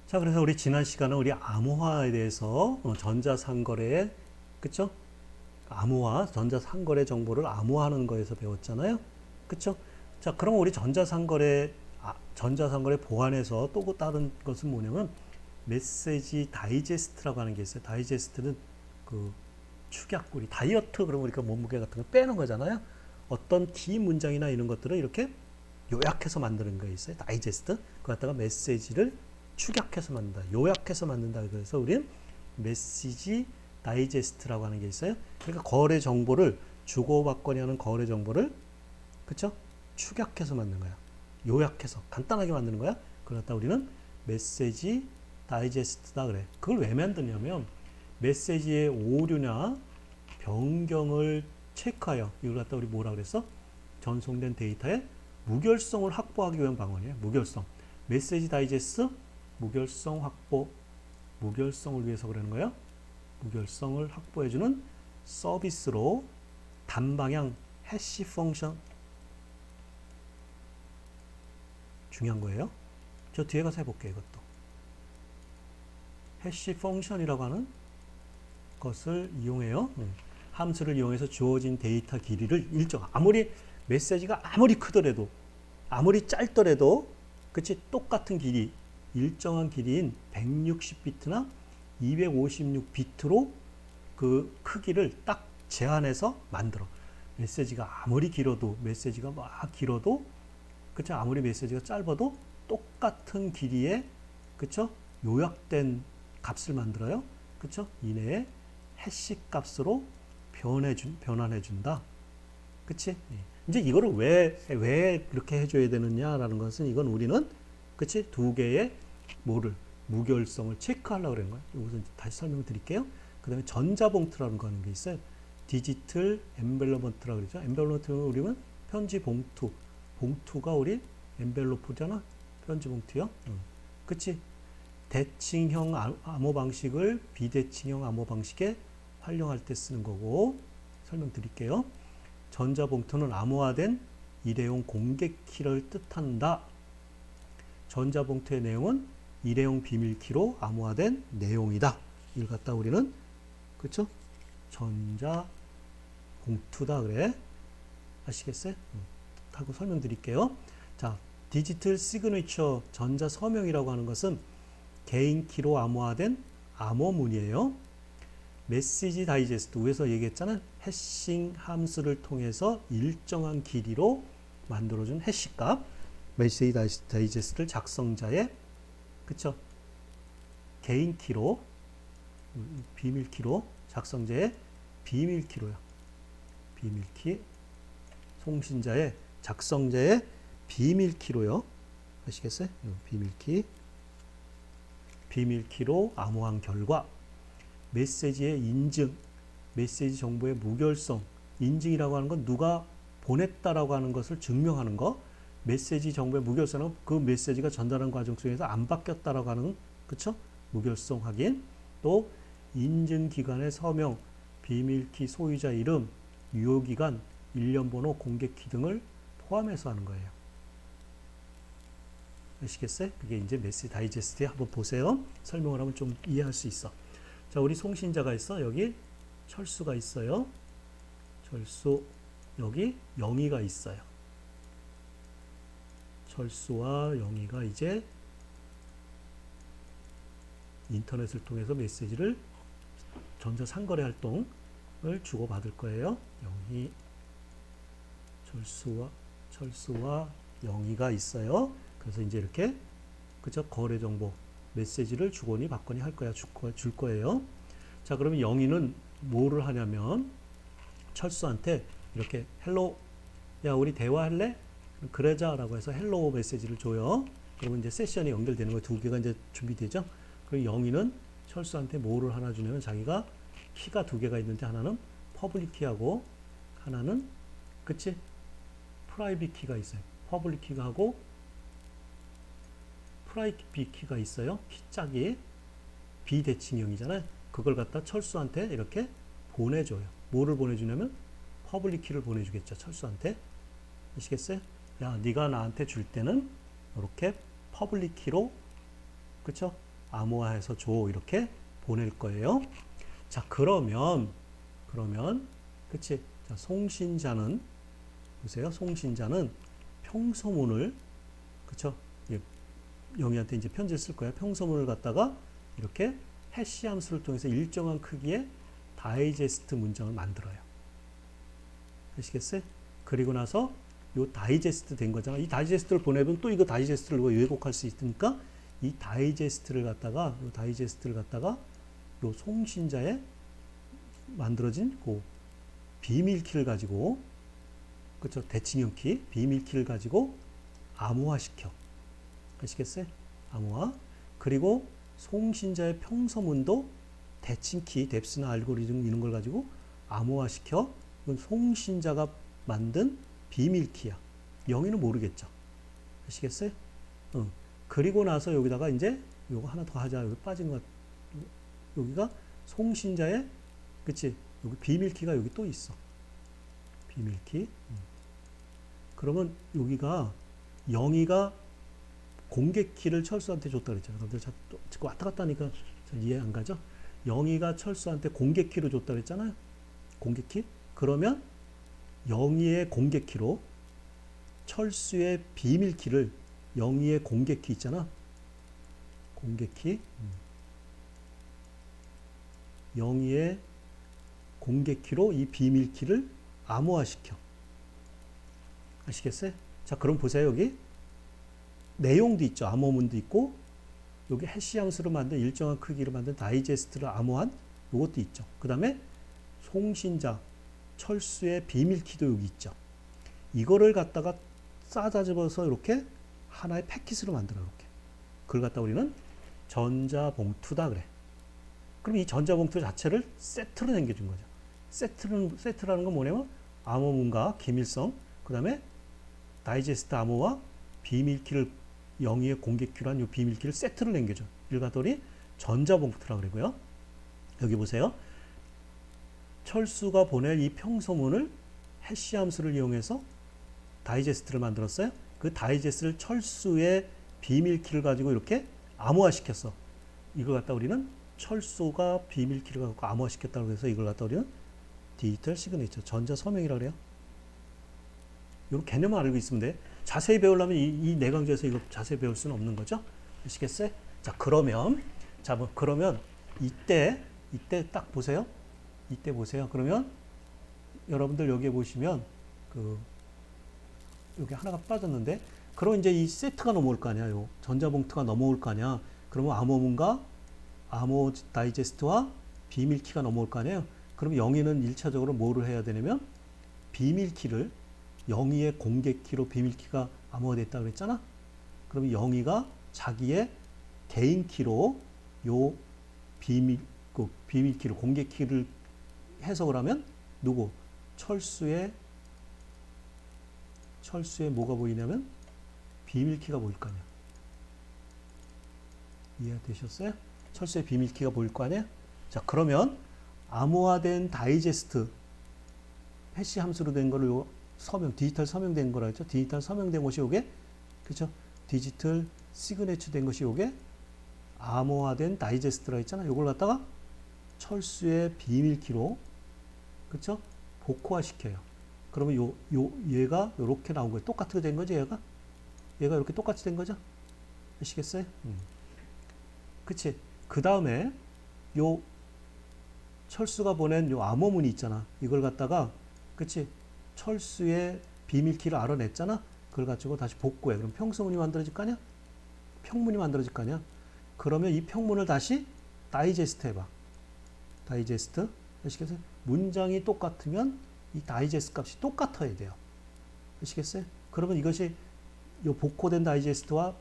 자, 그래서 우리 지난 시간에 우리 암호화에 대해서 전자상거래에 그쵸? 암호화, 전자상거래 정보를 암호화하는 거에서 배웠잖아요. 그쵸? 자, 그럼 우리 전자상거래 보안에서 또 다른 것은 뭐냐면 메시지 다이제스트라고 하는 게 있어요. 다이제스트는 그 축약, 우리 다이어트 그러면 우리가 몸무게 같은 거 빼는 거잖아요. 어떤 기 문장이나 이런 것들을 이렇게 요약해서 만드는 거 있어요. 다이제스트. 그거 갖다가 메시지를 축약해서 만든다. 요약해서 만든다. 그래서 우리는 메시지 다이제스트라고 하는 게 있어요. 그러니까 거래 정보를 주고받거니 하는 거래 정보를 그쵸? 축약해서 만든 거야. 요약해서 간단하게 만드는 거야. 그러다 우리는 메시지 다이제스트다 그래. 그걸 왜 만드냐면 메시지의 오류나 변경을 체크하여 이걸 갖다 우리 뭐라 그랬어? 전송된 데이터의 무결성을 확보하기 위한 방안이에요. 무결성. 메시지 다이제스트 무결성 확보. 무결성을 위해서 그러는 거예요. 무결성을 확보해주는 서비스로 단방향 해시 펑션 중요한 거예요. 저 뒤에 가서 해볼게요. 이것도 해시 펑션이라고 하는 것을 이용해요. 함수를 이용해서 주어진 데이터 길이를 일정 아무리 메시지가 아무리 크더라도 아무리 짧더라도 그치 똑같은 길이 일정한 길이인 160비트나 256비트로 그 크기를 딱 제한해서 만들어. 메시지가 아무리 길어도 메시지가 막 길어도 그쵸 아무리 메시지가 짧아도 똑같은 길이의 그쵸 요약된 값을 만들어요. 그쵸 이내에 해시 값으로 변환해 준다. 그치? 이제 이거를 왜 그렇게 해줘야 되느냐라는 것은 이건 우리는 그치? 두 개의 뭐를 무결성을 체크하려고 그러는 거야. 이것은 다시 설명드릴게요. 그 다음에 전자봉투라는 거 하는 게 있어요. 디지털 엠벨로먼트라고 그러죠. 엠벨로먼트는 우리는 편지 봉투. 봉투가 우리 엠벨로프잖아. 편지 봉투요. 그치? 대칭형 암호 방식을 비대칭형 암호 방식에 활용할 때 쓰는 거고 설명드릴게요. 전자봉투는 암호화된 일회용 공개키를 뜻한다. 전자봉투의 내용은 일회용 비밀키로 암호화된 내용이다. 이걸 갖다 우리는 그렇죠? 전자봉투다 그래. 아시겠어요? 하고 설명드릴게요. 자, 디지털 시그니처 전자 서명이라고 하는 것은 개인키로 암호화된 암호문이에요. 메시지 다이제스트 위에서 얘기했잖아. 해싱 함수를 통해서 일정한 길이로 만들어준 해시값. 메시지 다이제스트를 작성자의 그쵸 개인키로 비밀키로 작성자의 비밀키로요. 비밀키 송신자의 작성자의 비밀키로요. 아시겠어요? 비밀키로 암호한 결과 메시지의 인증, 메시지 정보의 무결성, 인증이라고 하는 건 누가 보냈다라고 하는 것을 증명하는 거. 메시지 정보의 무결성은 그 메시지가 전달한 과정 속에서 안 바뀌었다라고 하는 그쵸? 무결성 확인. 또 인증 기관의 서명, 비밀키 소유자 이름, 유효기간, 일련번호, 공개키 등을 포함해서 하는 거예요. 아시겠어요? 그게 이제 메시지 다이제스트에 한번 보세요. 설명을 하면 좀 이해할 수 있어. 자, 우리 송신자가 있어. 여기 철수가 있어요. 철수. 여기 영희가 있어요. 철수와 영희가 이제 인터넷을 통해서 메시지를 전자상거래 활동을 주고받을 거예요. 영희, 철수와 영희가 있어요. 그래서 이제 이렇게 그죠? 거래 정보 메시지를 주거니 받거니 할 거야. 줄 거예요. 자, 그러면 영희는 뭐를 하냐면 철수한테 이렇게 헬로 야 우리 대화할래? 그러자라고 해서 헬로 메시지를 줘요. 그러면 이제 세션이 연결되는 거 두 개가 이제 준비되죠. 그리고 영희는 철수한테 뭐를 하나 주냐면 자기가 키가 두 개가 있는데 하나는 퍼블릭 키하고 하나는 그치? 프라이빗 키가 있어요. 퍼블릭 키가 하고 프라이빗 키가 있어요. 키 짝이 비대칭형이잖아요. 그걸 갖다 철수한테 이렇게 보내줘요. 뭐를 보내주냐면 퍼블릭 키를 보내주겠죠. 철수한테. 아시겠어요? 야, 네가 나한테 줄 때는 이렇게 퍼블릭 키로 그쵸? 암호화해서 줘. 이렇게 보낼 거예요. 자, 그러면, 그치? 자, 송신자는, 보세요. 송신자는 평서문을, 그쵸? 예, 영희한테 이제 편지를 쓸 거야. 평서문을 갖다가 이렇게 해시 함수를 통해서 일정한 크기의 다이제스트 문장을 만들어요. 아시겠어요? 그리고 나서 요 다이제스트 된 거잖아. 이 다이제스트를 보내면 또 이거 다이제스트를 왜곡할 수 있으니까 이 다이제스트를 갖다가 요 송신자에 만들어진 그 비밀키를 가지고, 그렇죠? 대칭형 키, 비밀키를 가지고 암호화시켜. 아시겠어요? 암호화. 그리고 송신자의 평서문도 대칭키, 뎁스나 알고리즘 이런 걸 가지고 암호화시켜. 이건 송신자가 만든 비밀키야. 영희는 모르겠죠. 아시겠어요? 그리고 나서 여기다가 이제 요거 하나 더 하자. 여기 빠진 것. 여기가 송신자의, 그치? 여기 비밀키가 여기 또 있어. 비밀키. 그러면 여기가 영희가 공개키를 철수한테 줬다 그랬잖아요. 여러분들 자꾸 왔다 갔다 하니까 이해 안 가죠? 영희가 철수한테 공개키를 줬다 그랬잖아요. 공개키. 그러면 영희의 공개키로 철수의 비밀키를, 영희의 공개키 있잖아. 공개키. 영희의 공개키로 이 비밀키를 암호화시켜. 아시겠어요? 자, 그럼 보세요. 여기 내용도 있죠. 암호문도 있고, 여기 해시 함수로 만든 일정한 크기로 만든 다이제스트를 암호한 요것도 있죠. 그 다음에 송신자, 철수의 비밀키도 여기 있죠. 이거를 갖다가 싸다 집어서 이렇게 하나의 패킷으로 만들어. 이렇게. 그걸 갖다 우리는 전자봉투다 그래. 그럼 이 전자봉투 자체를 세트로 남겨준 거죠. 세트라는 건 뭐냐면 암호문과 기밀성, 그 다음에 다이제스트 암호와 비밀키를, 영희의 공개키로 한 이 비밀키를 세트로 남겨줘. 이걸 갖다 우리 전자봉투라고 그러고요. 여기 보세요. 철수가 보낼 이 평서문을 해시 함수를 이용해서 다이제스트를 만들었어요. 그 다이제스트를 철수의 비밀키를 가지고 이렇게 암호화시켰어. 이걸 갖다 우리는 철수가 비밀키를 갖고 암호화시켰다고 해서 이걸 갖다 우리는 디지털 시그니처, 전자 서명이라고 그래요. 이런 개념을 알고 있으면 돼. 자세히 배우려면 이 네 강좌에서 이거 자세히 배울 수는 없는 거죠. 아시겠어요? 자, 그러면 이때 딱 보세요. 이때 보세요. 그러면 여러분들 여기에 보시면 여기 하나가 빠졌는데, 그럼 이제 이 세트가 넘어올 거 아니야. 요 전자봉투가 넘어올 거 아니야. 그러면 암호문과 암호 다이제스트와 비밀키가 넘어올 거 아니에요. 그럼 영희는 1차적으로 뭐를 해야 되냐면 비밀키를, 영희의 공개키로 비밀키가 암호화됐다고 그랬잖아. 그러면 영희가 자기의 개인키로 요 비밀키를, 공개키를 해석을 하면 누구? 철수의 뭐가 보이냐면 비밀키가 보일 거 아니야. 이해되셨어요? 철수의 비밀키가 보일 거 아니야? 자, 그러면 암호화된 다이제스트, 해시 함수로 된 거를 요 서명, 디지털 서명된 거라 했죠. 디지털 서명된 것이 요게, 그렇죠? 디지털 시그네처 된 것이 요게 암호화된 다이제스트라 했잖아. 요걸 갖다가 철수의 비밀키로, 그렇죠? 복호화 시켜요. 그러면 얘가 요렇게 나온 거예요. 똑같게 된 거죠, 얘가 이렇게 똑같이 된 거죠. 아시겠어요? 그치? 그 다음에 요 철수가 보낸 요 암호문이 있잖아. 이걸 갖다가, 그치? 철수의 비밀키를 알아냈잖아. 그걸 가지고 다시 복구해. 그럼 평서문이 만들어질 거 아니야? 평문이 만들어질 거 아니야? 그러면 이 평문을 다시 다이제스트 해봐. 다이제스트. 아시겠어요? 문장이 똑같으면 이 다이제스트 값이 똑같아야 돼요. 아시겠어요? 그러면 이것이 요 복호된 다이제스트와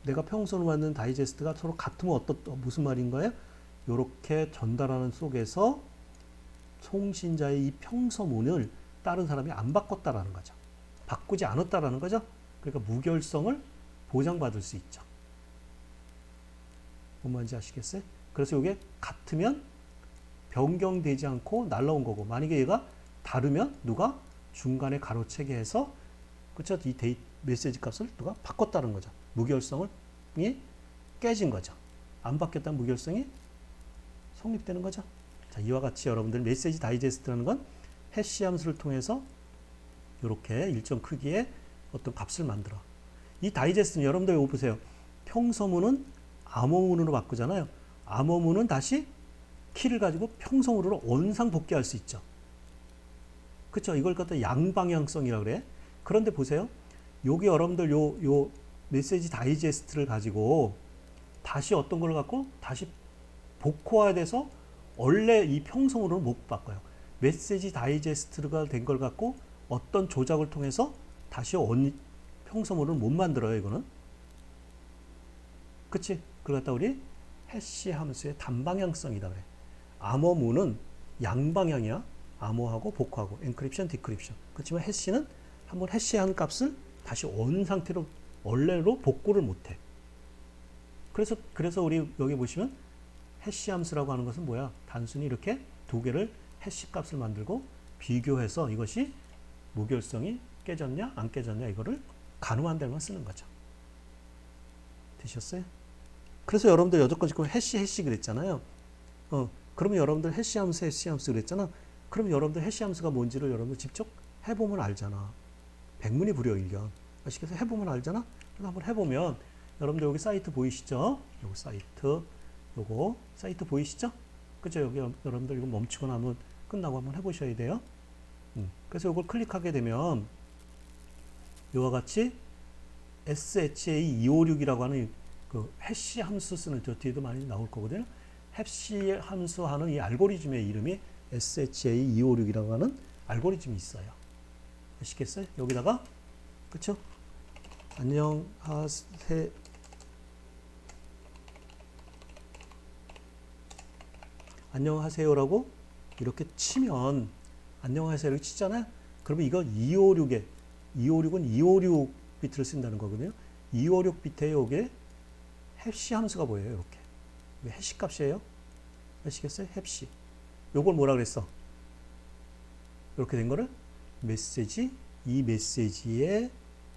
내가 평소로 만든 다이제스트가 서로 같으면 무슨 말인 거예요? 요렇게 전달하는 속에서 송신자의 이 평서문을 다른 사람이 안 바꿨다라는 거죠. 바꾸지 않았다라는 거죠. 그러니까 무결성을 보장받을 수 있죠. 뭔 말인지 아시겠어요? 그래서 이게 같으면 변경되지 않고 날라온 거고, 만약에 얘가 다르면 누가 중간에 가로채게 해서, 그렇죠? 이 메시지 값을 누가 바꿨다는 거죠. 무결성이 깨진 거죠. 안 바뀌었다는 무결성이 성립되는 거죠. 자, 이와 같이 여러분들 메시지 다이제스트라는 건 해시 함수를 통해서 이렇게 일정 크기의 어떤 값을 만들어. 이 다이제스트는 여러분들 이거 보세요. 평서문은 암호문으로 바꾸잖아요. 암호문은 다시 키를 가지고 평서문으로 원상 복귀할 수 있죠. 그렇죠? 이걸 갖다 양방향성이라고 그래. 그런데 보세요. 여기 여러분들 요 메시지 다이제스트를 가지고 다시 어떤 걸 갖고 다시 복호화돼서 원래 이 평서문으로 못 바꿔요. 메시지 다이제스트가 된 걸 갖고 어떤 조작을 통해서 다시 평서문을 못 만들어요. 이거는. 그치? 그걸 갖다 우리 해시 함수의 단방향성이다 그래. 암호문은 양방향이야. 암호하고 복호하고 엔크립션, 디크립션. 그렇지만 해시는 한번 해시한 값을 다시 원 상태로 원래로 복구를 못해. 그래서 우리 여기 보시면 해시 함수라고 하는 것은 뭐야? 단순히 이렇게 두 개를 해시 값을 만들고 비교해서 이것이 무결성이 깨졌냐 안 깨졌냐 이거를 가늠한 데만 쓰는 거죠. 되셨어요? 그래서 여러분들 여태까지 해시 그랬잖아요. 그러면 여러분들 해시 함수 그랬잖아. 그럼 여러분들 해시 함수가 뭔지를 여러분들 직접 해보면 알잖아. 백문이 불여일견. 아시겠어요? 해보면 알잖아. 그래서 한번 해보면 여러분들 여기 사이트 보이시죠? 요거 사이트 보이시죠? 그죠? 여기 여러분들 이거 멈추거나 한번 끝나고 한번 해보셔야 돼요. 그래서 이걸 클릭하게 되면 이와 같이 SHA256이라고 하는 그 해시 함수 쓰는 저 뒤에도 많이 나올 거거든요. 해시 함수 하는 이 알고리즘의 이름이 SHA256이라고 하는 알고리즘이 있어요. 아시겠어요? 여기다가 그쵸? 안녕하세요라고 이렇게 치면 안녕하세요 이렇게 치잖아요. 그러면 이거 256은 256 비트를 쓴다는 거거든요. 256 비트에 여기에 해시 함수가 보여요. 이렇게. 이게 해시 값이에요. 아시겠어요? 해시. 요걸 뭐라 그랬어? 이렇게 된 거를 이 메시지에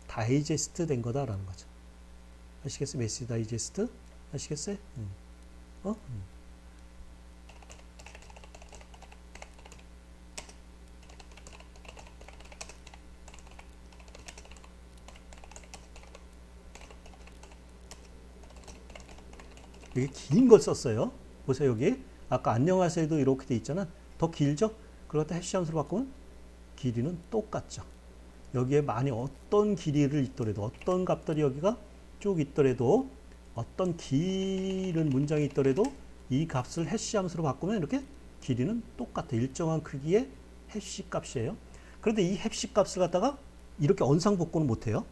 다이제스트 된 거다라는 거죠. 아시겠어요? 메시지 다이제스트? 아시겠어요? 이게 긴 걸 썼어요. 보세요, 여기. 아까 안녕하세요도 이렇게 돼 있잖아. 더 길죠? 그걸 갖다 해시 함수로 바꾸면 길이는 똑같죠. 여기에 만약 어떤 길이를 있더라도, 어떤 값들이 여기가 쭉 있더라도, 어떤 길은 문장이 있더라도 이 값을 해시 함수로 바꾸면 이렇게 길이는 똑같아. 일정한 크기의 해시 값이에요. 그런데 이 해시 값을 갖다가 이렇게 언상복구는 못해요.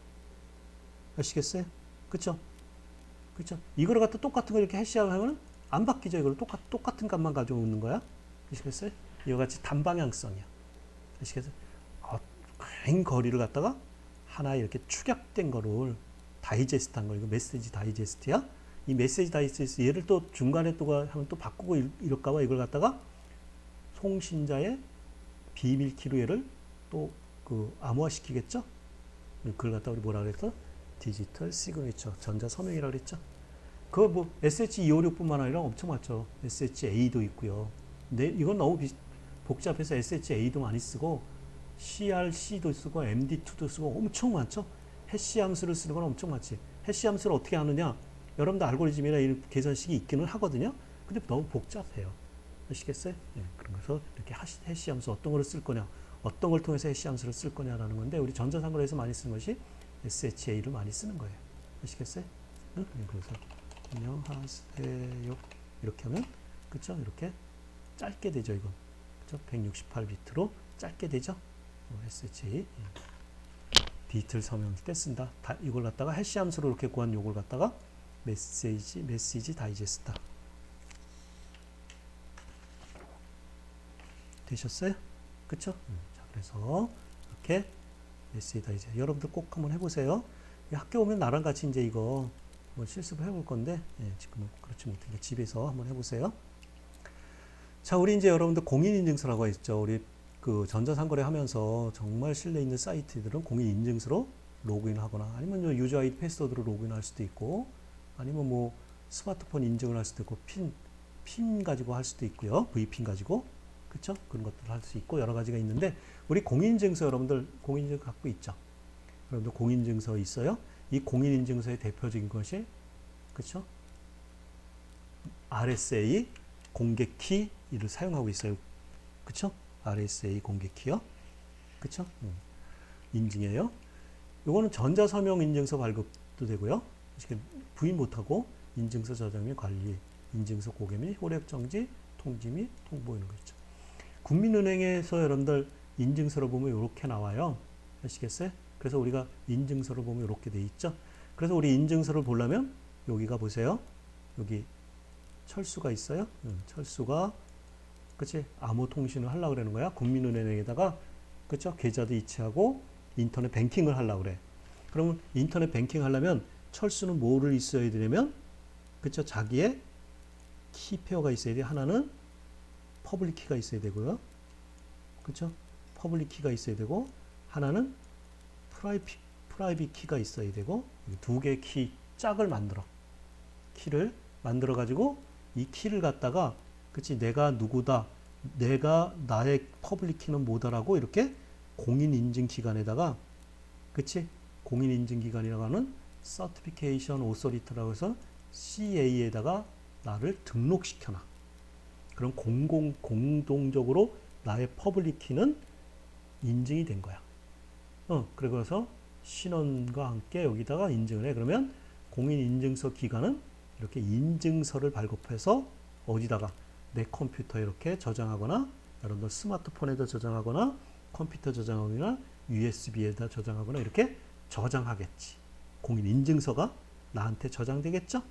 아시겠어요? 그쵸? 그렇죠? 이거를 갖다 똑같은 거 이렇게 해시하고 하면 안 바뀌죠. 이걸 똑같은 값만 가지고 있는 거야. 아시겠어요? 이와 같이 단방향성이야. 아시겠어요? 긴 거리를 갖다가 하나 이렇게 축약된 거를 다이제스트한 거. 이거 메시지 다이제스트야. 이 메시지 다이제스트 얘를 또 중간에 또 하면 또 바꾸고 이럴까봐 이걸 갖다가 송신자의 비밀키로 얘를 또 그 암호화시키겠죠? 그걸 갖다 우리 뭐라 그랬어? 디지털 시그니처, 전자 서명이라고 그랬죠. 그거 뭐 SH256뿐만 아니라 엄청 많죠. SHA도 있고요. 근데 이건 너무 복잡해서 SHA도 많이 쓰고 CRC도 쓰고 MD2도 쓰고 엄청 많죠. 해시 함수를 쓰는 건 엄청 많지. 해시 함수를 어떻게 하느냐? 여러분들 알고리즘이나 이런 계산식이 있기는 하거든요. 근데 너무 복잡해요. 아시겠어요? 네, 그래서 이렇게 해시 함수 어떤 걸 쓸 거냐, 어떤 걸 통해서 해시 함수를 쓸 거냐라는 건데 우리 전자상거래에서 많이 쓰는 것이 SHA를 많이 쓰는 거예요. 아시겠어요? 응? 그래서 안녕하세요 이렇게 하면 그쵸? 이렇게 짧게 되죠. 이건 그쵸? 168비트로 짧게 되죠. SHA 디지털 서명일 때 쓴다. 이걸 갖다가 해시 함수로 이렇게 구한 요걸 갖다가 메시지 다이제스트 되셨어요? 그쵸? 자, 그래서 이렇게 메시지 다이제스트 여러분들 꼭 한번 해보세요. 학교 오면 나랑 같이 이제 이거 뭐 실습을 해볼 건데 지금은 그렇지 못하니까 집에서 한번 해보세요. 자, 우리 이제 여러분들 공인인증서라고 있죠. 우리 그 전자상거래 하면서 정말 신뢰 있는 사이트들은 공인인증서로 로그인하거나 아니면 유저 아이디 패스워드로 로그인할 수도 있고 아니면 뭐 스마트폰 인증을 할 수도 있고 핀 가지고 할 수도 있고요. V핀 가지고. 그쵸? 그런 것들을 할 수 있고 여러 가지가 있는데 우리 공인인증서 여러분들 공인인증서 갖고 있죠? 여러분들 공인인증서 있어요? 이 공인인증서의 대표적인 것이 그쵸? RSA 공개키를 사용하고 있어요. 그쵸? RSA 공개키요. 그쵸? 인증이에요. 요거는 전자서명 인증서 발급도 되고요. 부인 못하고 인증서 저장 및 관리, 인증서 고개 및 효력 정지, 통지 및 통보 이런 거 있죠. 국민은행에서 여러분들 인증서를 보면 이렇게 나와요. 아시겠어요? 그래서 우리가 인증서를 보면 이렇게 돼 있죠. 그래서 우리 인증서를 보려면 여기가 보세요. 여기 철수가 있어요. 철수가 그치? 암호 통신을 하려고 그러는 거야. 국민은행에다가 그쵸? 계좌도 이체하고 인터넷 뱅킹을 하려고 그래. 그러면 인터넷 뱅킹 하려면 철수는 뭐를 있어야 되냐면 그쵸? 자기의 키페어가 있어야 돼. 하나는 퍼블릭 키가 있어야 되고요. 그쵸? 퍼블릭 키가 있어야 되고 하나는 프라이빗 키가 있어야 되고 두 개의 키 짝을 만들어. 키를 만들어 가지고 이 키를 갖다가 그치? 내가 누구다. 내가 나의 퍼블릭 키는 뭐다라고 이렇게 공인인증기관에다가 그치? 공인인증기관이라고 하는 Certification Authority라고 해서 CA에다가 나를 등록시켜놔. 그럼 공동적으로 나의 퍼블릭 키는 인증이 된 거야. 그래서 신원과 함께 여기다가 인증을 해. 그러면 공인인증서 기관은 이렇게 인증서를 발급해서 어디다가 내 컴퓨터에 이렇게 저장하거나 여러분들 스마트폰에다 저장하거나 컴퓨터 저장하거나 USB에다 저장하거나 이렇게 저장하겠지. 공인인증서가 나한테 저장되겠죠?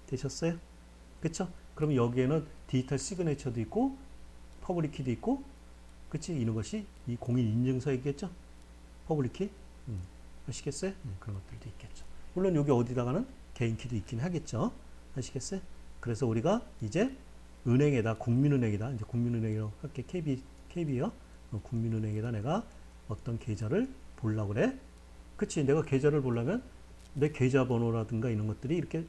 되셨어요? 그쵸? 그럼 여기에는 디지털 시그네처도 있고 퍼블릭 키도 있고 그치? 이런 것이 이 공인인증서이겠죠? 퍼블릭 키? 아시겠어요? 그런 것들도 있겠죠. 물론 여기 어디다가는 개인 키도 있긴 하겠죠. 아시겠어요? 그래서 우리가 이제 은행에다 국민은행이다. 이제 국민은행이라고 할게. KB요. 국민은행에다 내가 어떤 계좌를 보려고 그래. 그치? 내가 계좌를 보려면 내 계좌번호라든가 이런 것들이 이렇게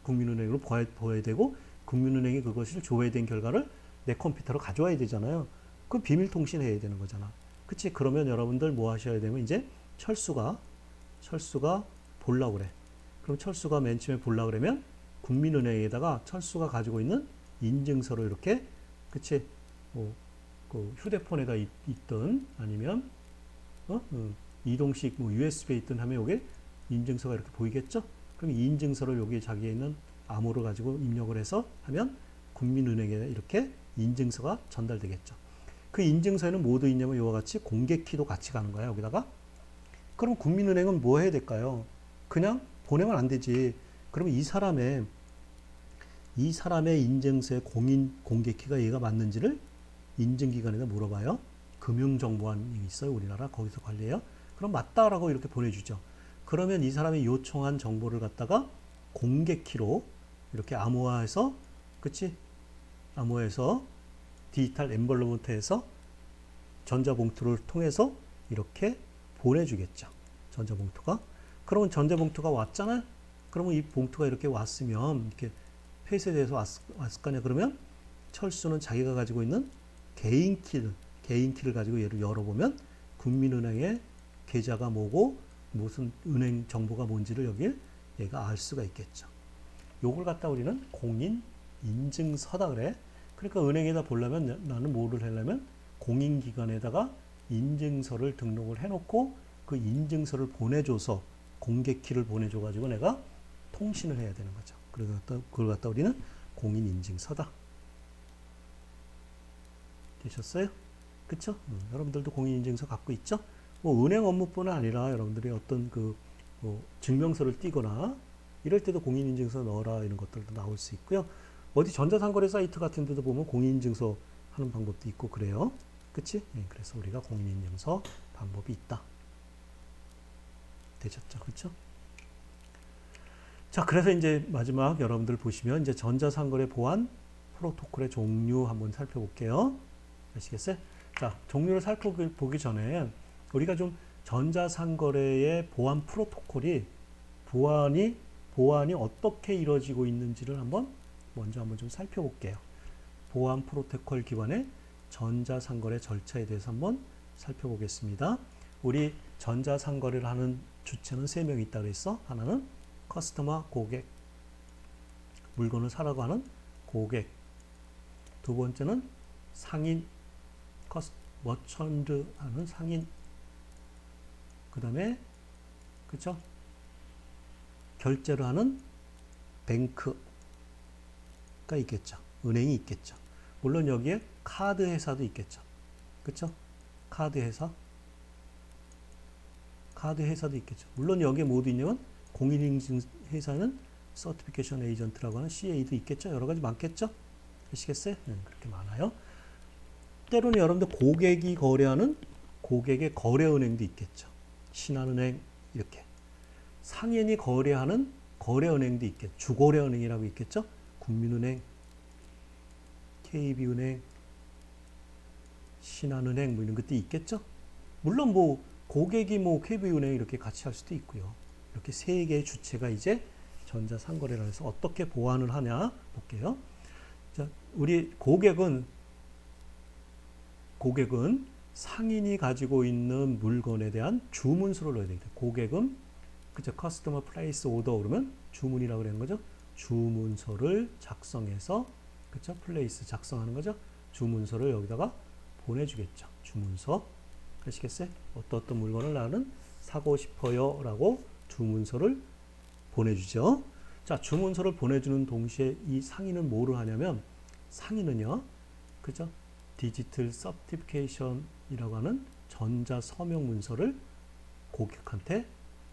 국민은행으로 보여야 되고 국민은행이 그것을 조회된 결과를 내 컴퓨터로 가져와야 되잖아요. 그 비밀 통신해야 되는 거잖아. 그치? 그러면 여러분들 뭐 하셔야 되면 이제 철수가 보려고 그래. 그럼 철수가 맨 처음에 보려고 그러면 국민은행에다가 철수가 가지고 있는 인증서를 이렇게 그치? 그 휴대폰에다 있든 아니면 이동식 USB에 있든 하면 여기 인증서가 이렇게 보이겠죠? 그럼 이 인증서를 여기 자기에 있는 암호를 가지고 입력을 해서 하면 국민은행에 이렇게 인증서가 전달되겠죠. 그 인증서에는 뭐 도 있냐면 이와 같이 공개키도 같이 가는 거야 여기다가. 그럼 국민은행은 뭐 해야 될까요? 그냥 보내면 안 되지. 그러면 이 사람의 인증서의 공개키가 얘가 맞는지를 인증기관에다 물어봐요. 금융정보원이 있어요 우리나라. 거기서 관리해요. 그럼 맞다라고 이렇게 보내주죠. 그러면 이 사람이 요청한 정보를 갖다가 공개키로 이렇게 암호화해서 그치? 암호해서 디지털 엠벌러먼트에서 전자봉투를 통해서 이렇게 보내주겠죠. 전자봉투가. 그러면 전자봉투가 왔잖아요. 그러면 이 봉투가 이렇게 왔으면 이렇게 폐쇄돼서 왔을 거냐. 그러면 철수는 자기가 가지고 있는 개인 키를 가지고 얘를 열어보면 국민은행의 계좌가 뭐고 무슨 은행 정보가 뭔지를 여길 얘가 알 수가 있겠죠. 요걸 갖다 우리는 공인 인증서다 그래. 그러니까 은행에다 보려면 나는 뭐를 하려면 공인기관에다가 인증서를 등록을 해놓고 그 인증서를 보내줘서 공개키를 보내줘가지고 내가 통신을 해야 되는 거죠. 그걸 갖다 우리는 공인인증서다. 되셨어요? 그쵸? 여러분들도 공인인증서 갖고 있죠? 뭐 은행 업무뿐 아니라 여러분들이 어떤 뭐 증명서를 띄거나 이럴 때도 공인인증서 넣어라 이런 것들도 나올 수 있고요. 어디 전자상거래 사이트 같은 데도 보면 공인인증서 하는 방법도 있고 그래요. 그치? 예, 그래서 우리가 공인인증서 방법이 있다. 되셨죠? 그쵸? 자, 그래서 이제 마지막 여러분들 보시면 이제 전자상거래 보안 프로토콜의 종류 한번 살펴볼게요. 아시겠어요? 자, 종류를 살펴보기 전에 우리가 좀 전자상거래의 보안 프로토콜이 보안이 어떻게 이루어지고 있는지를 먼저 한번 좀 살펴볼게요. 보안 프로토콜 기반의 전자상거래 절차에 대해서 한번 살펴보겠습니다. 우리 전자상거래를 하는 주체는 3명이 있다고 했어. 하나는 커스터머, 고객, 물건을 사라고 하는 고객. 두 번째는 상인, 머천드 하는 상인. 그 다음에 그쵸? 결제를 하는 뱅크가 있겠죠. 은행이 있겠죠. 물론 여기에 카드 회사도 있겠죠. 그쵸? 카드 회사도 있겠죠. 물론 여기에 모두 있냐면 공인인증 회사는 서티피케이션 에이전트라고 하는 CA도 있겠죠. 여러 가지 많겠죠. 아시겠어요? 그렇게 많아요. 때로는 여러분들 고객이 거래하는 고객의 거래은행도 있겠죠. 신한은행 이렇게. 상인이 거래하는 거래은행도 있겠죠. 주거래은행이라고 있겠죠. 국민은행, KB은행, 신한은행 뭐 이런 것도 있겠죠. 물론 뭐 고객이 뭐 KB은행 이렇게 같이 할 수도 있고요. 이렇게 3개의 주체가 이제 전자상거래를 해서 어떻게 보완을 하냐 볼게요. 자, 우리 고객은 상인이 가지고 있는 물건에 대한 주문서를 넣어야 됩니다. 고객은 그죠? 커스터머 플레이스 오더 그러면 주문이라고 그러는 거죠. 주문서를 작성해서 그죠? 플레이스 작성하는 거죠. 주문서를 여기다가 보내주겠죠. 주문서. 아시겠어요? 어떤 물건을 나는 사고 싶어요 라고 주문서를 보내주죠. 자, 주문서를 보내주는 동시에 이 상인은 뭐를 하냐면 상인은요. 그죠? 디지털 서티피케이션이라고 하는 전자 서명 문서를 고객한테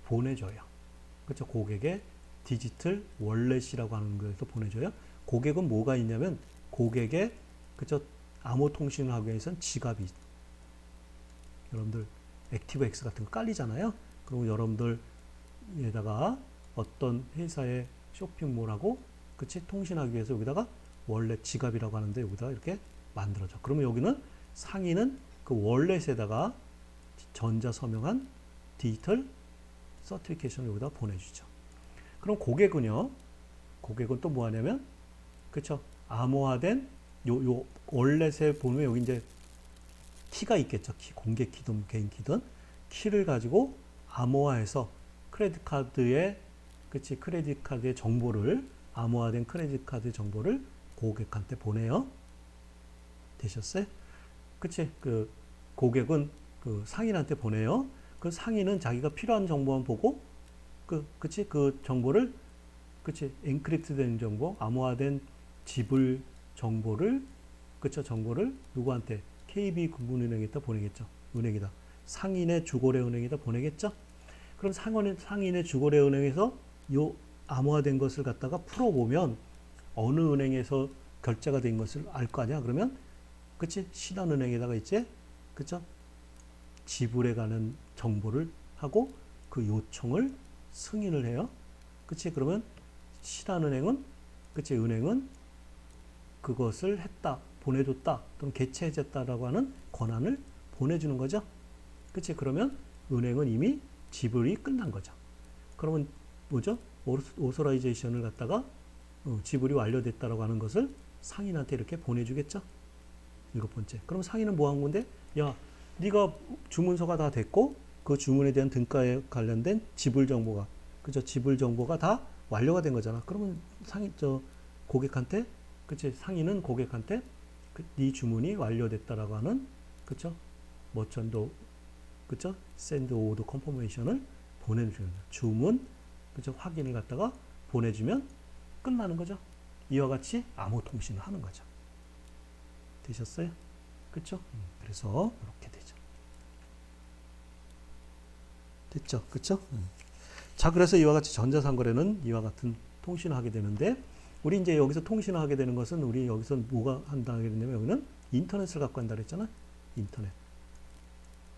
보내줘요. 그렇죠? 고객의 디지털 월렛이라고 하는 거에서 보내줘요. 고객은 뭐가 있냐면 고객의 그죠? 암호 통신을 하기 위해서는 지갑이 여러분들 액티브 X 같은 거 깔리잖아요. 그리고 여러분들에다가 어떤 회사의 쇼핑몰하고 그치 통신하기 위해서 여기다가 월렛 지갑이라고 하는데 여기다가 이렇게 만들어져. 그러면 여기는 상인은 그 월렛에다가 전자 서명한 디지털 서티피케이션을 여기다 보내주죠. 그럼 고객은 또 뭐 하냐면 그쵸 암호화된 요 월렛에 보면 여기 이제 키가 있겠죠. 공개 키든 개인 키든 키를 가지고 암호화해서 크레딧 카드의 정보를 암호화된 크레딧 카드 정보를 고객한테 보내요. 되셨어요? 그치? 그 고객은 그 상인한테 보내요. 그 상인은 자기가 필요한 정보만 보고 그치? 그 정보를 그치? 엔크립트 된 정보, 암호화된 지불 정보를 그쵸? 정보를 누구한테? KB국민은행에다 보내겠죠. 은행이다. 상인의 주거래 은행에다 보내겠죠. 그럼 상인의 주거래 은행에서 요 암호화된 것을 갖다가 풀어보면 어느 은행에서 결제가 된 것을 알 거 아니야. 그러면 그치? 신한은행에다가 이제 그쵸? 지불에 관한 정보를 하고 그 요청을 승인을 해요. 그치? 그러면 신한은행은 그치? 은행은 그것을 했다, 보내줬다, 또는 개체해줬다라고 하는 권한을 보내주는 거죠. 그치? 그러면 은행은 이미 지불이 끝난 거죠. 그러면 뭐죠? 오소라이제이션을 갖다가 지불이 완료됐다라고 하는 것을 상인한테 이렇게 보내주겠죠. 7번째. 그럼 상인은 뭐 한 건데? 야, 네가 주문서가 다 됐고 그 주문에 대한 등가에 관련된 지불 정보가 그죠? 지불 정보가 다 완료가 된 거잖아. 그러면 고객한테 그치? 상인은 고객한테 네 주문이 완료됐다라고 하는 그쵸? 머천도 그쵸? send order confirmation을 보내주는 주문 그쵸? 확인을 갖다가 보내주면 끝나는 거죠. 이와 같이 암호 통신을 하는 거죠. 되셨어요? 그쵸? 그래서 이렇게 되죠. 됐죠? 그쵸? 자, 그래서 이와 같이 전자상거래는 이와 같은 통신을 하게 되는데 우리 이제 여기서 통신을 하게 되는 것은 우리 여기서 뭐가 한다고 했냐면 여기는 인터넷을 갖고 한다 그랬잖아.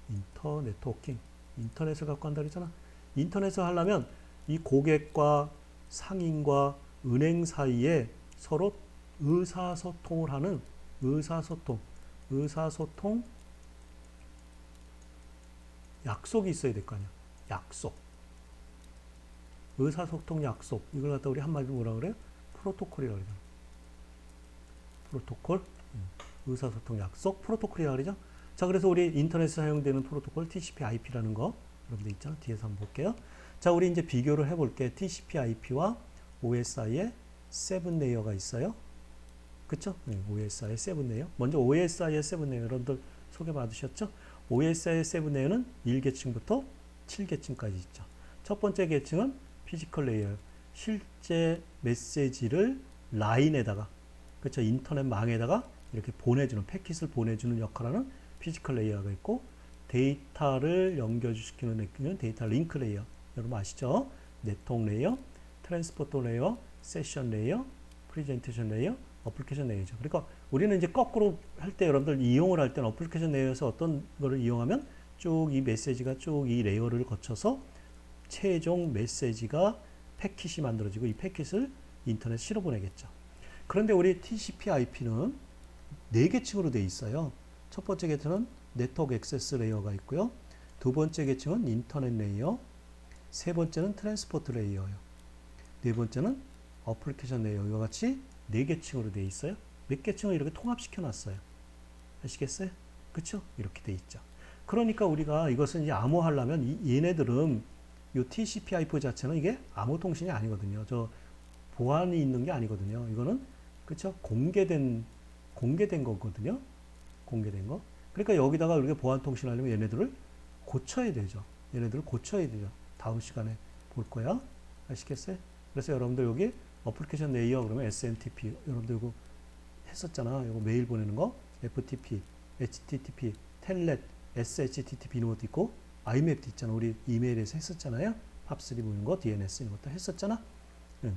인터네트워킹. 인터넷을 갖고 한다 그랬잖아. 인터넷을 하려면 이 고객과 상인과 은행 사이에 서로 의사소통을 하는 의사소통 약속이 있어야 될 거 아니야. 약속. 의사소통 약속. 이걸 갖다 우리 한마디로 뭐라 그래요? 프로토콜이라고 그러죠. 프로토콜. 의사소통 약속. 프로토콜이라고 그러죠. 자, 그래서 우리 인터넷에 사용되는 프로토콜 TCP/IP라는 거 여러분들 있잖아. 뒤에서 한번 볼게요. 자, 우리 이제 비교를 해볼게. TCP/IP와 OSI의 7레이어가 있어요. 그쵸? 네, OSI의 7레이어. 먼저 OSI의 7레이어 여러분들 소개받으셨죠? OSI의 7레이어는 1계층부터 7계층까지 있죠. 첫 번째 계층은 피지컬 레이어. 실제 메시지를 라인에다가, 그쵸? 인터넷 망에다가 이렇게 보내주는, 패킷을 보내주는 역할을 하는 피지컬 레이어가 있고, 데이터를 연결시키는 데이터 링크 레이어. 여러분 아시죠? 네트워크 레이어, 트랜스포터 레이어, 세션 레이어, 프레젠테이션 레이어, 어플리케이션 레이어죠. 그러니까 우리는 이제 거꾸로 할 때 여러분들 이용을 할 때는 어플리케이션 레이어에서 어떤 거를 이용하면 쭉 이 메시지가 쭉 이 레이어를 거쳐서 최종 메시지가 패킷이 만들어지고 이 패킷을 인터넷 실어 보내겠죠. 그런데 우리 TCP/IP는 4계층으로 되어 있어요. 첫 번째 계층은 네트워크 액세스 레이어가 있고요. 두 번째 계층은 인터넷 레이어, 세 번째는 트랜스포트 레이어예요. 네 번째는 어플리케이션 레이어. 이와 같이 4계층으로 되어 있어요. 몇 계층을 이렇게 통합시켜 놨어요. 아시겠어요? 그쵸? 이렇게 되어 있죠. 그러니까 우리가 이것은 이제 암호하려면 얘네들은 이 TCP/IP 자체는 이게 암호 통신이 아니거든요. 저 보안이 있는 게 아니거든요. 이거는 그쵸? 공개된 거거든요. 공개된 거. 그러니까 여기다가 우리가 보안 통신하려면 얘네들을 고쳐야 되죠. 얘네들을 고쳐야 되죠. 다음 시간에 볼 거야. 아시겠어요? 그래서 여러분들 여기 어플리케이션 레이어 그러면 SMTP 여러분들 이거 했었잖아. 이거 메일 보내는 거 FTP, HTTP, 텔넷, SHTTP 이런 것도 있고 IMAP도 있잖아. 우리 이메일에서 했었잖아요. 팝3 보는 거, DNS 이런 것도 했었잖아.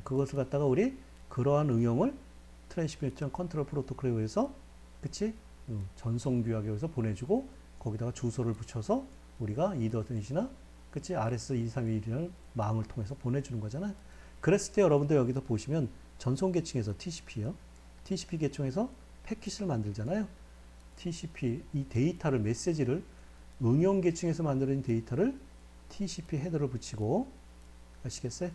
그것을 갖다가 우리 그러한 응용을 트랜스미션 컨트롤 프로토콜에 의해서 그치? 전송 규약에 의해서 보내주고 거기다가 주소를 붙여서 우리가 이더넷이나 그치? RS231이라는 망을 통해서 보내주는 거잖아. 그랬을 때 여러분들 여기서 보시면 전송 계층에서 TCP요. TCP 계층에서 패킷을 만들잖아요. TCP 이 데이터를 메시지를 응용 계층에서 만드는 데이터를 TCP 헤더를 붙이고 아시겠어요?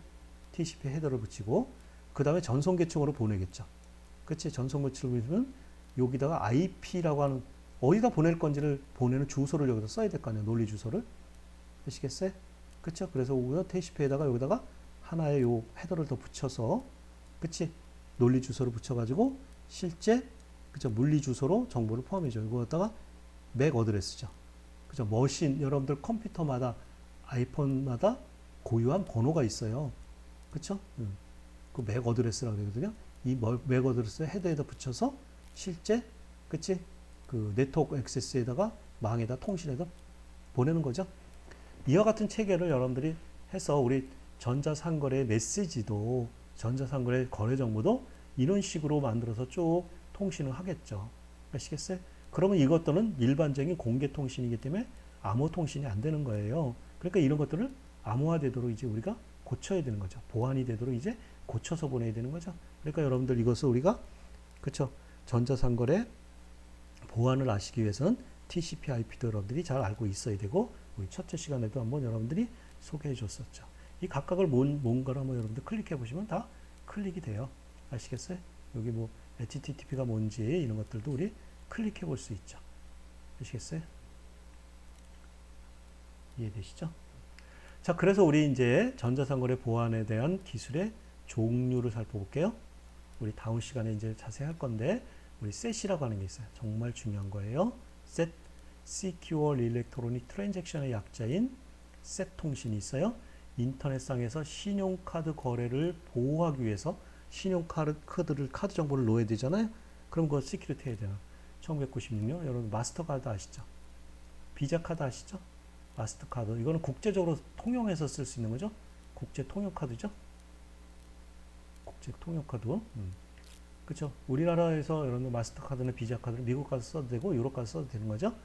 TCP 헤더를 붙이고 그 다음에 전송 계층으로 보내겠죠. 그치? 전송 계층을 보내면 여기다가 IP라고 하는 어디다 보낼 건지를 보내는 주소를 여기다 써야 될 거 아니에요. 논리 주소를. 아시겠어요? 그쵸? 그래서 TCP에다가 여기다가 하나의 요 헤더를 더 붙여서 그치? 논리 주소를 붙여가지고 실제 그죠? 물리 주소로 정보를 포함해줘. 이거 갖다가 맥 어드레스죠. 그죠? 머신 여러분들 컴퓨터마다 아이폰마다 고유한 번호가 있어요. 그쵸? 그 맥 어드레스라고 그러거든요. 이 맥 어드레스 헤더에다 붙여서 실제 그치? 그 네트워크 액세스에다가 망에다 통신에다 보내는 거죠. 이와 같은 체계를 여러분들이 해서 우리 전자상거래 메시지도 전자상거래 거래 정보도 이런 식으로 만들어서 쭉 통신을 하겠죠. 아시겠어요? 그러면 이것들은 일반적인 공개 통신이기 때문에 암호 통신이 안 되는 거예요. 그러니까 이런 것들을 암호화되도록 이제 우리가 고쳐야 되는 거죠. 보완이 되도록 이제 고쳐서 보내야 되는 거죠. 그러니까 여러분들 이것을 우리가 그쵸? 전자상거래 보안을 아시기 위해서는 TCP/IP도 여러분들이 잘 알고 있어야 되고 우리 첫째 시간에도 한번 여러분들이 소개해 줬었죠. 이 각각을 뭔가를 한번 여러분들 클릭해 보시면 다 클릭이 돼요. 아시겠어요? 여기 뭐 HTTP가 뭔지 이런 것들도 우리 클릭해 볼 수 있죠. 아시겠어요? 이해되시죠? 자, 그래서 우리 이제 전자상거래 보안에 대한 기술의 종류를 살펴볼게요. 우리 다음 시간에 이제 자세히 할 건데 우리 SET이라고 하는 게 있어요. 정말 중요한 거예요. SET, Secure Electronic Transaction의 약자인 SET 통신이 있어요. 인터넷상에서 신용카드 거래를 보호하기 위해서 신용카드를 카드 정보를 넣어야 되잖아요. 그럼 그거 시큐리티 해야 되나? 1996년 여러분 마스터카드 아시죠? 비자 카드 아시죠? 마스터카드 이거는 국제적으로 통용해서 쓸 수 있는 거죠. 국제 통용 카드죠. 국제 통용 카드. 그렇죠. 우리나라에서 여러분 마스터카드나 비자 카드를 미국 가서 써도 되고 유럽 가서 써도 되는 거죠.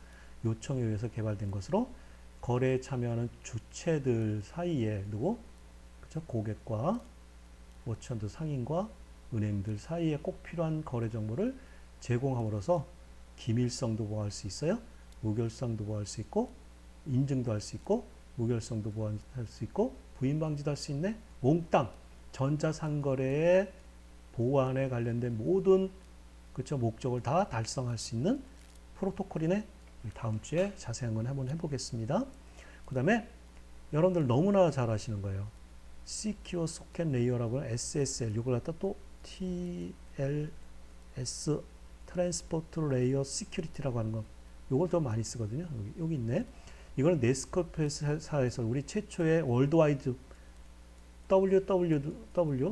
요청에 의해서 개발된 것으로 거래에 참여하는 주체들 사이에 누구? 그렇죠. 고객과 머천트 상인과 은행들 사이에 꼭 필요한 거래 정보를 제공함으로써 기밀성도 보호할 수 있어요. 무결성도 보호할 수 있고 인증도 할 수 있고 무결성도 보호할 수 있고 부인 방지도 할 수 있네. 몽땅 전자상거래의 보안에 관련된 모든 그쵸 목적을 다 달성할 수 있는 프로토콜이네. 다음 주에 자세한 건 한번 해보겠습니다. 그 다음에 여러분들 너무나 잘 아시는 거예요. Secure Socket Layer라고 하는 SSL 이걸 갖다 또 TLS Transport Layer Security라고 하는 거 이걸 더 많이 쓰거든요. 여기 있네. 이거는 네스커프사에서 우리 최초의 월드와이드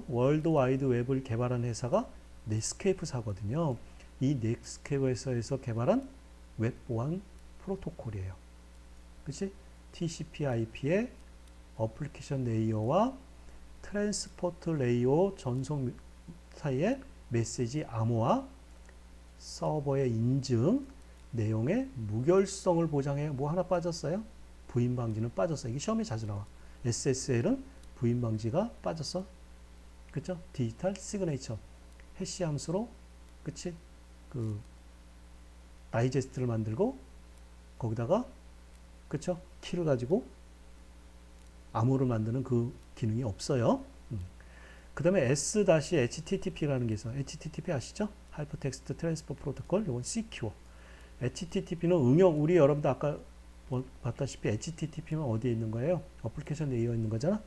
월드와이드 웹을 개발한 회사가 넷스케이프사거든요. 이 넷스케이프에서 개발한 웹 보안 프로토콜이에요. 그치? TCP/IP의 어플리케이션 레이어와 트랜스포트 레이어 전송 사이의 메시지 암호화 서버의 인증 내용의 무결성을 보장해요. 뭐 하나 빠졌어요? 부인 방지는 빠졌어요. 이게 시험에 자주 나와. SSL은 부인 방지가 빠졌어. 그쵸? 디지털 시그네이처 해시 함수로 그치? 그 다이제스트를 만들고 거기다가 그쵸? 키를 가지고 암호를 만드는 그 기능이 없어요. 그 다음에 S-HTTP라는 게 있어요. HTTP 아시죠? 하이퍼텍스트 트랜스퍼 프로토콜. 이건 Secure. HTTP는 응용, 우리 여러분도 아까 봤다시피 HTTP는 어디에 있는 거예요? 어플리케이션 레이어에 있는 거잖아?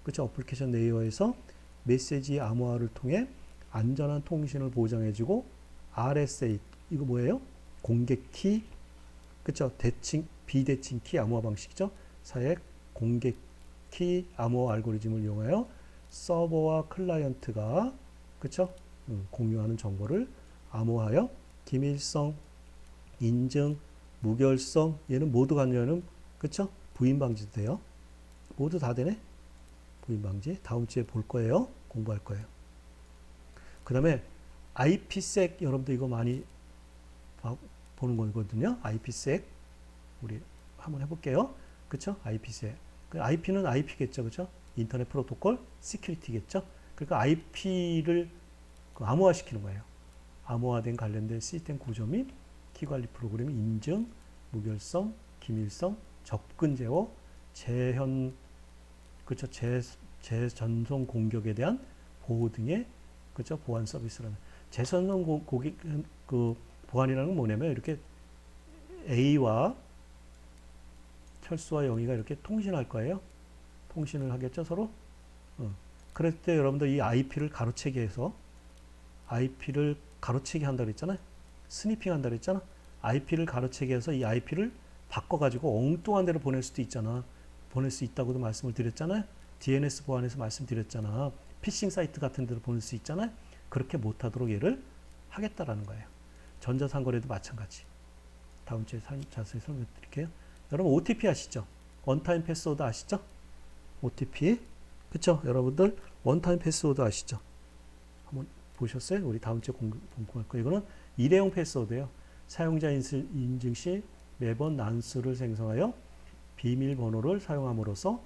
그쵸? 어플리케이션 레이어에서 메시지 암호화를 통해 안전한 통신을 보장해주고 RSA, 이거 뭐예요? 공개 키, 그쵸? 비대칭 키 암호화 방식이죠? 사회 공개 키 암호화 알고리즘을 이용하여 서버와 클라이언트가 그쵸? 공유하는 정보를 암호하여 기밀성, 인증, 무결성 얘는 모두 관여하는 그쵸? 부인 방지도 돼요. 모두 다 되네. 부인 방지 다음 주에 볼 거예요. 공부할 거예요. 그 다음에 IPsec 여러분들 이거 많이 보는 거거든요. IPsec 우리 한번 해볼게요. 그쵸? IPsec 그 IP는 IP겠죠. 그쵸? 인터넷 프로토콜 시큐리티겠죠. 그러니까 IP를 암호화시키는 거예요. 암호화된 관련된 시스템 구조 및 키관리 프로그램 인증, 무결성, 기밀성, 접근 제어, 그쵸? 재전송 공격에 대한 보호 등의 그쵸? 보안 서비스라는 재전송 그 보안이라는 건 뭐냐면 이렇게 A와 철수와 영희가 이렇게 통신할 거예요. 통신을 하겠죠, 서로? 그럴 때 여러분들 이 IP를 가로채기 해서 IP를 가로채기 한다고 했잖아요. 스니핑 한다고 했잖아. IP를 가로채기 해서 이 IP를 바꿔가지고 엉뚱한 데로 보낼 수도 있잖아. 보낼 수 있다고도 말씀을 드렸잖아요. DNS 보안에서 말씀드렸잖아. 피싱 사이트 같은 데로 보낼 수 있잖아요. 그렇게 못하도록 얘를 하겠다라는 거예요. 전자상거래도 마찬가지. 다음 주에 자세히 설명드릴게요. 여러분 OTP 아시죠? 원타임 패스워드 아시죠? OTP 그쵸? 여러분들 원타임 패스워드 아시죠? 한번 보셨어요? 우리 다음 주에 공부할 거예요. 이거는 일회용 패스워드예요. 사용자 인증 시 매번 난수를 생성하여 비밀번호를 사용함으로써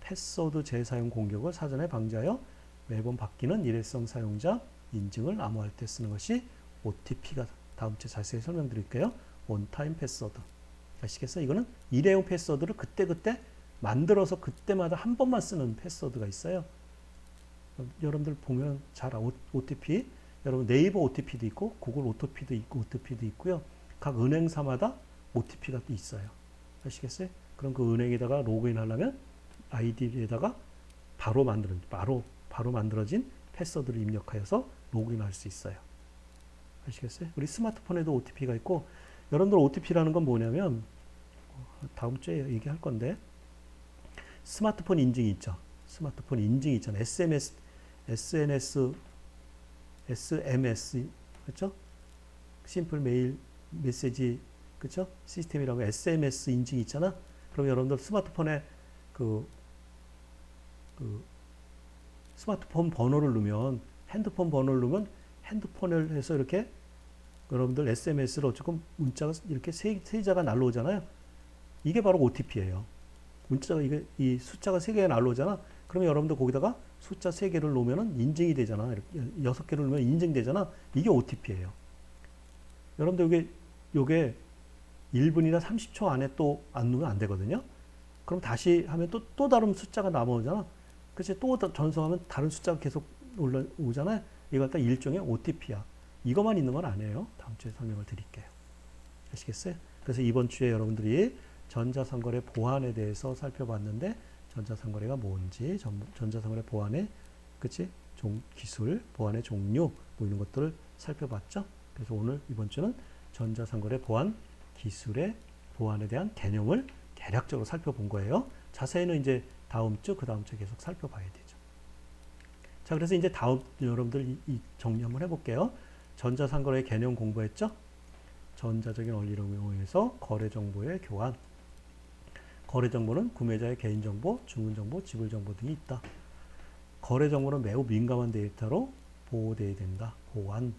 패스워드 재사용 공격을 사전에 방지하여 매번 바뀌는 일회성 사용자 인증을 암호할 때 쓰는 것이 OTP가 다음 주에 자세히 설명드릴게요. 원타임 패스워드 아시겠어요? 이거는 일회용 패스워드를 그때그때 만들어서 그때마다 한 번만 쓰는 패스워드가 있어요. 여러분들 보면 잘 OTP 여러분 네이버 OTP도 있고 구글 OTP도 있고요. 각 은행사마다 OTP가 또 있어요. 아시겠어요? 그럼 그 은행에다가 로그인 하려면 아이디에다가 바로 만들어진 패스워드를 입력하여서 로그인할 수 있어요. 아시겠어요? 우리 스마트폰에도 OTP가 있고 여러분들 OTP라는 건 뭐냐면 다음 주에 얘기할 건데 스마트폰 인증이 있죠. 스마트폰 인증이 있잖아요. SNS 그렇죠? 심플 메일 메시지 그렇죠? 시스템이라고 SMS 인증이 있잖아. 그럼 여러분들 스마트폰에 그 스마트폰 번호를 넣으면 핸드폰 번호를 넣으면 핸드폰을 해서 이렇게 여러분들 SMS로 조금 문자가 이렇게 세 자가 날라오잖아요. 이게 바로 OTP예요. 문자가 이 숫자가 3개가 날라오잖아. 그러면 여러분들 거기다가 숫자 3개를 놓으면 인증이 되잖아. 이렇게 6개를 놓으면 인증되잖아. 이게 OTP예요. 여러분들 요게 1분이나 30초 안에 또 안 놓으면 안 되거든요. 그럼 다시 하면 또 다른 숫자가 남아오잖아. 그치? 또 전송하면 다른 숫자가 계속 올라오잖아요. 이거 딱 일종의 OTP야. 이것만 있는 건 아니에요. 다음 주에 설명을 드릴게요. 아시겠어요? 그래서 이번 주에 여러분들이 전자상거래 보안에 대해서 살펴봤는데 전자상거래가 뭔지, 전자상거래 보안의 그치? 기술, 보안의 종류 뭐 이런 것들을 살펴봤죠. 그래서 오늘 이번 주는 전자상거래 보안 기술의 보안에 대한 개념을 대략적으로 살펴본 거예요. 자세히는 이제 다음 주, 그 다음 주에 계속 살펴봐야 되죠. 자, 그래서 이제 다음 여러분들 이 정리 한번 해볼게요. 전자상거래 개념 공부했죠? 전자적인 원리를 이용해서 거래 정보의 교환. 거래 정보는 구매자의 개인정보, 주문정보, 지불정보 등이 있다. 거래 정보는 매우 민감한 데이터로 보호되어야 된다. 보안.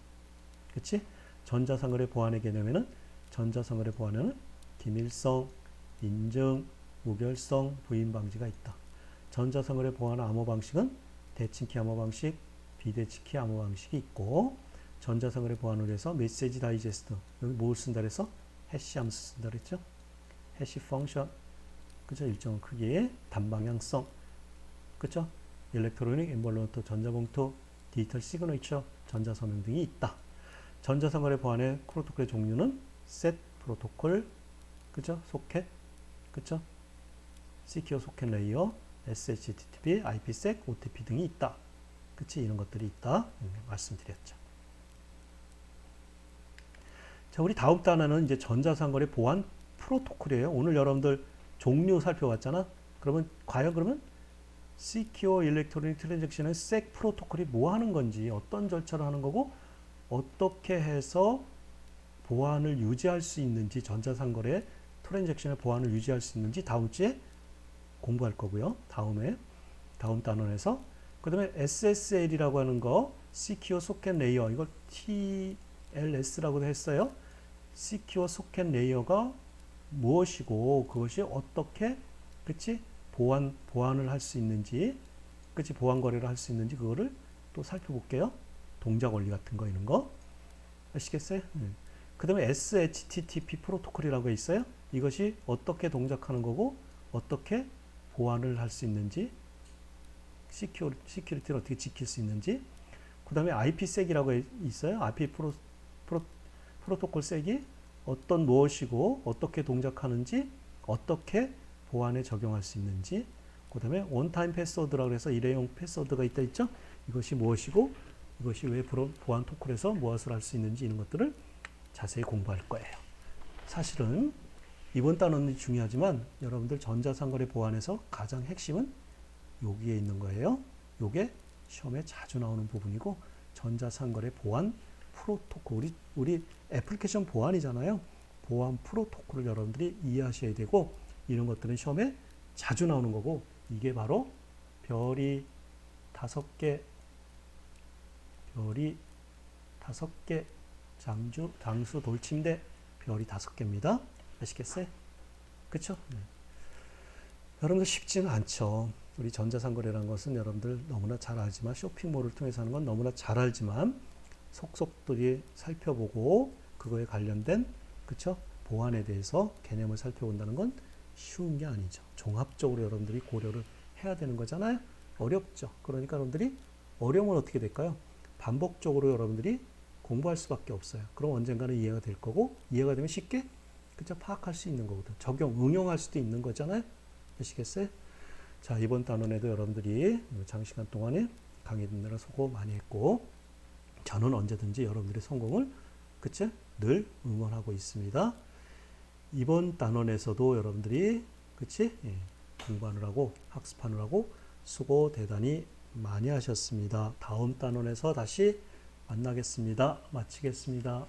그치? 전자상거래 보안의 개념에는 전자상거래 보안에는 기밀성, 인증, 무결성, 부인 방지가 있다. 전자상거래 보안 암호 방식은 대칭키 암호 방식, 비대칭키 암호 방식이 있고 전자상거래 보안을 위해서 메시지 다이제스트, 여기 뭘 쓴다 그래서? 해시 함수 쓴다 그랬죠? 해시 펑션, 그죠? 일정 크기의 단방향성, 그죠? 일렉트로닉 엠벌런트, 전자봉투, 디지털 시그너처, 전자서명 등이 있다. 전자상거래 보안의 프로토콜의 종류는 셋 프로토콜, 그죠? 소켓, 그죠? 시큐어 소켓 레이어, SHTTP, IPsec, OTP 등이 있다. 그치? 이런 것들이 있다. 말씀드렸죠. 자, 우리 다음 단어는 이제 전자상거래 보안 프로토콜이에요. 오늘 여러분들 종류 살펴봤잖아. 그러면 과연 그러면 Secure Electronic Transaction의 SEC 프로토콜이 뭐 하는 건지, 어떤 절차를 하는 거고, 어떻게 해서 보안을 유지할 수 있는지, 전자상거래 트랜잭션의 보안을 유지할 수 있는지 다음 주에 공부할 거고요. 다음 단원에서. 그 다음에 SSL이라고 하는 거, Secure Socket Layer, 이걸 TLS라고도 했어요. Secure Socket Layer가 무엇이고, 그것이 어떻게, 그치? 보안을 할 수 있는지, 그치? 보안 거래를 할 수 있는지, 그거를 또 살펴볼게요. 동작 원리 같은 거, 이런 거. 아시겠어요? 그 다음에 SHTTP 프로토콜이라고 있어요. 이것이 어떻게 동작하는 거고, 어떻게 보안을 할 수 있는지, 시큐리티를 어떻게 지킬 수 있는지. 그 다음에 IPsec이라고 있어요. IP 프로토콜 섹이 어떤 무엇이고, 어떻게 동작하는지, 어떻게 보안에 적용할 수 있는지. 그 다음에 원타임 패스워드라고 해서 일회용 패스워드가 있죠. 이것이 무엇이고, 이것이 왜 보안 토콜에서 무엇을 할 수 있는지, 이런 것들을 자세히 공부할 거예요. 사실은 이번 단원이 중요하지만 여러분들 전자상거래 보안에서 가장 핵심은 여기에 있는 거예요. 요게 시험에 자주 나오는 부분이고, 전자상거래 보안 프로토콜, 우리 애플리케이션 보안이잖아요. 보안 프로토콜을 여러분들이 이해하셔야 되고, 이런 것들은 시험에 자주 나오는 거고, 이게 바로 별이 5개, 장수, 돌침대, 별이 5개입니다. 아시겠어요? 그쵸? 네. 여러분들 쉽지는 않죠. 우리 전자상거래라는 것은 여러분들 너무나 잘 알지만, 쇼핑몰을 통해서 하는 건 너무나 잘 알지만, 속속들이 살펴보고 그거에 관련된, 그쵸? 보안에 대해서 개념을 살펴본다는 건 쉬운 게 아니죠. 종합적으로 여러분들이 고려를 해야 되는 거잖아요. 어렵죠. 그러니까 여러분들이 어려우면 어떻게 될까요? 반복적으로 여러분들이 공부할 수밖에 없어요. 그럼 언젠가는 이해가 될 거고, 이해가 되면 쉽게, 그쵸? 파악할 수 있는 거거든. 응용할 수도 있는 거잖아요. 아시겠어요? 자, 이번 단원에도 여러분들이 장시간 동안에 강의 듣느라 수고 많이 했고, 저는 언제든지 여러분들의 성공을, 그쵸? 늘 응원하고 있습니다. 이번 단원에서도 여러분들이, 그치? 예, 공부하느라고, 학습하느라고 수고 대단히 많이 하셨습니다. 다음 단원에서 다시 만나겠습니다. 마치겠습니다.